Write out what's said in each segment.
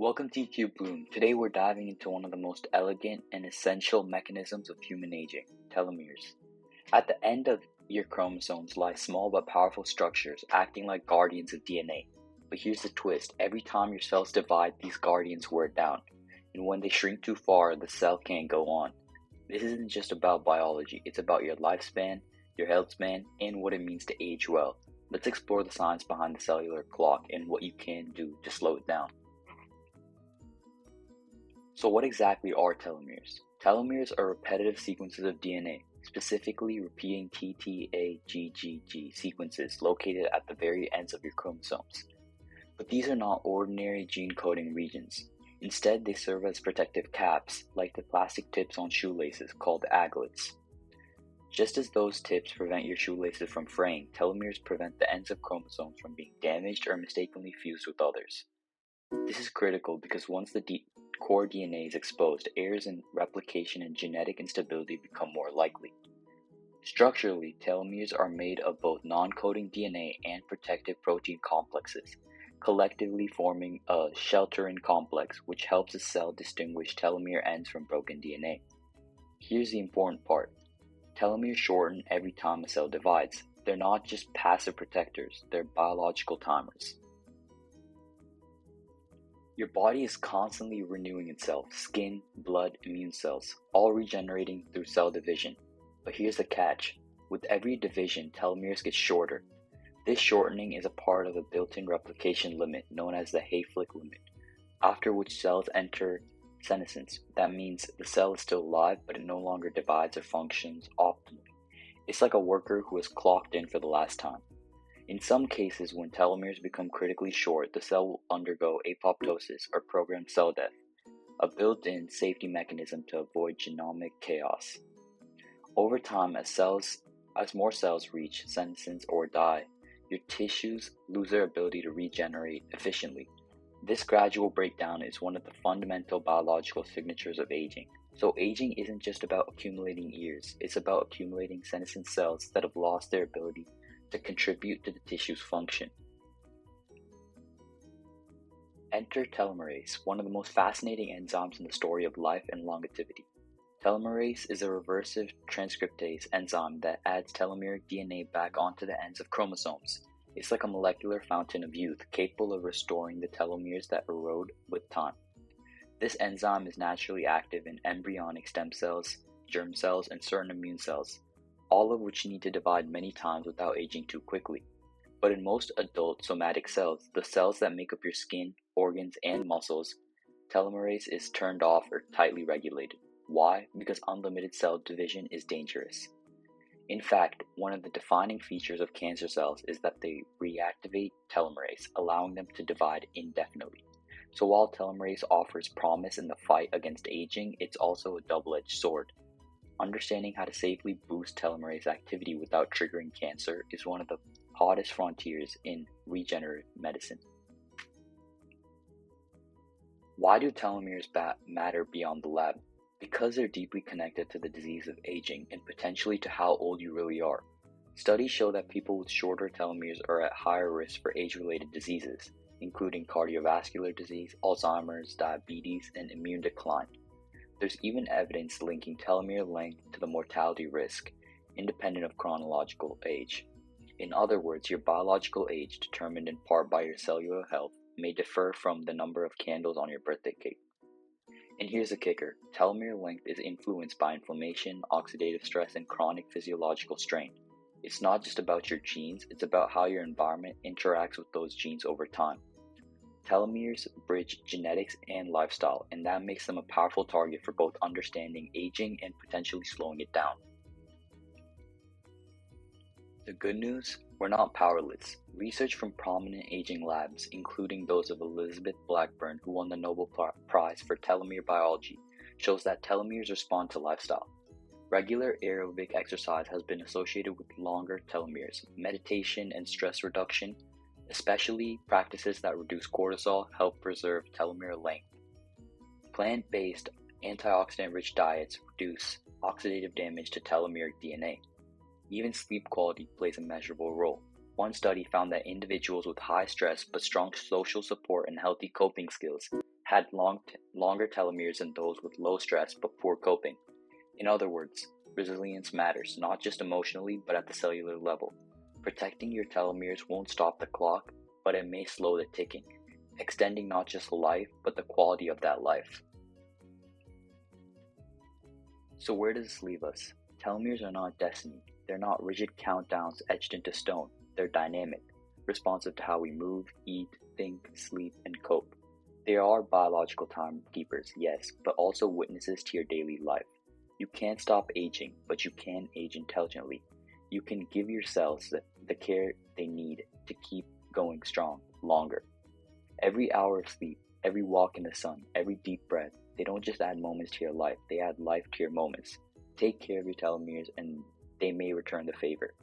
Welcome to EQBloom. Today we're diving into one of the most elegant and essential mechanisms of human aging, telomeres. At the end of your chromosomes lie small but powerful structures acting like guardians of DNA. But here's the twist, every time your cells divide, these guardians wear down. And when they shrink too far, the cell can't go on. This isn't just about biology, it's about your lifespan, your health span, and what it means to age well. Let's explore the science behind the cellular clock and what you can do to slow it down. So what exactly are telomeres? Telomeres are repetitive sequences of DNA, specifically repeating TTAGGG sequences located at the very ends of your chromosomes. But these are not ordinary gene coding regions. Instead, they serve as protective caps, like the plastic tips on shoelaces called aglets. Just as those tips prevent your shoelaces from fraying, telomeres prevent the ends of chromosomes from being damaged or mistakenly fused with others. This is critical because once the core DNA is exposed, errors in replication and genetic instability become more likely. Structurally, telomeres are made of both non-coding DNA and protective protein complexes, collectively forming a sheltering complex which helps a cell distinguish telomere ends from broken DNA. Here's the important part. Telomeres shorten every time a cell divides. They're not just passive protectors, they're biological timers. Your body is constantly renewing itself, skin, blood, immune cells, all regenerating through cell division. But here's the catch. With every division, telomeres get shorter. This shortening is a part of a built-in replication limit known as the Hayflick limit, after which cells enter senescence. That means the cell is still alive, but it no longer divides or functions optimally. It's like a worker who has clocked in for the last time. In some cases, when telomeres become critically short, the cell will undergo apoptosis or programmed cell death, a built-in safety mechanism to avoid genomic chaos. Over time, as more cells reach senescence or die, your tissues lose their ability to regenerate efficiently. This gradual breakdown is one of the fundamental biological signatures of aging. So aging isn't just about accumulating years, it's about accumulating senescent cells that have lost their ability to contribute to the tissue's function. Enter telomerase, one of the most fascinating enzymes in the story of life and longevity. Telomerase is a reversive transcriptase enzyme that adds telomeric DNA back onto the ends of chromosomes. It's like a molecular fountain of youth, capable of restoring the telomeres that erode with time. This enzyme is naturally active in embryonic stem cells, germ cells, and certain immune cells, all of which need to divide many times without aging too quickly. But in most adult somatic cells, the cells that make up your skin, organs, and muscles, telomerase is turned off or tightly regulated. Why? Because unlimited cell division is dangerous. In fact, one of the defining features of cancer cells is that they reactivate telomerase, allowing them to divide indefinitely. So while telomerase offers promise in the fight against aging, it's also a double-edged sword. Understanding how to safely boost telomerase activity without triggering cancer is one of the hottest frontiers in regenerative medicine. Why do telomeres matter beyond the lab? Because they're deeply connected to the disease of aging and potentially to how old you really are. Studies show that people with shorter telomeres are at higher risk for age-related diseases, including cardiovascular disease, Alzheimer's, diabetes, and immune decline. There's even evidence linking telomere length to the mortality risk, independent of chronological age. In other words, your biological age, determined in part by your cellular health, may differ from the number of candles on your birthday cake. And here's the kicker, telomere length is influenced by inflammation, oxidative stress, and chronic physiological strain. It's not just about your genes, it's about how your environment interacts with those genes over time. Telomeres bridge genetics and lifestyle, and that makes them a powerful target for both understanding aging and potentially slowing it down. The good news? We're not powerless. Research from prominent aging labs, including those of Elizabeth Blackburn, who won the Nobel Prize for telomere biology, shows that telomeres respond to lifestyle. Regular aerobic exercise has been associated with longer telomeres. Meditation and stress reduction, especially practices that reduce cortisol, help preserve telomere length. Plant-based, antioxidant-rich diets reduce oxidative damage to telomeric DNA. Even sleep quality plays a measurable role. One study found that individuals with high stress but strong social support and healthy coping skills had longer telomeres than those with low stress but poor coping. In other words, resilience matters, not just emotionally, but at the cellular level. Protecting your telomeres won't stop the clock, but it may slow the ticking, extending not just life, but the quality of that life. So where does this leave us? Telomeres are not destiny. They're not rigid countdowns etched into stone. They're dynamic, responsive to how we move, eat, think, sleep, and cope. They are biological timekeepers, yes, but also witnesses to your daily life. You can't stop aging, but you can age intelligently. You can give your cells the care they need to keep going strong, longer. Every hour of sleep, every walk in the sun, every deep breath, they don't just add moments to your life, they add life to your moments. Take care of your telomeres and they may return the favor.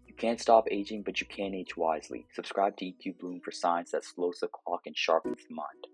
You can't stop aging, but you can age wisely. Subscribe to EQBloom for science that slows the clock and sharpens the mind.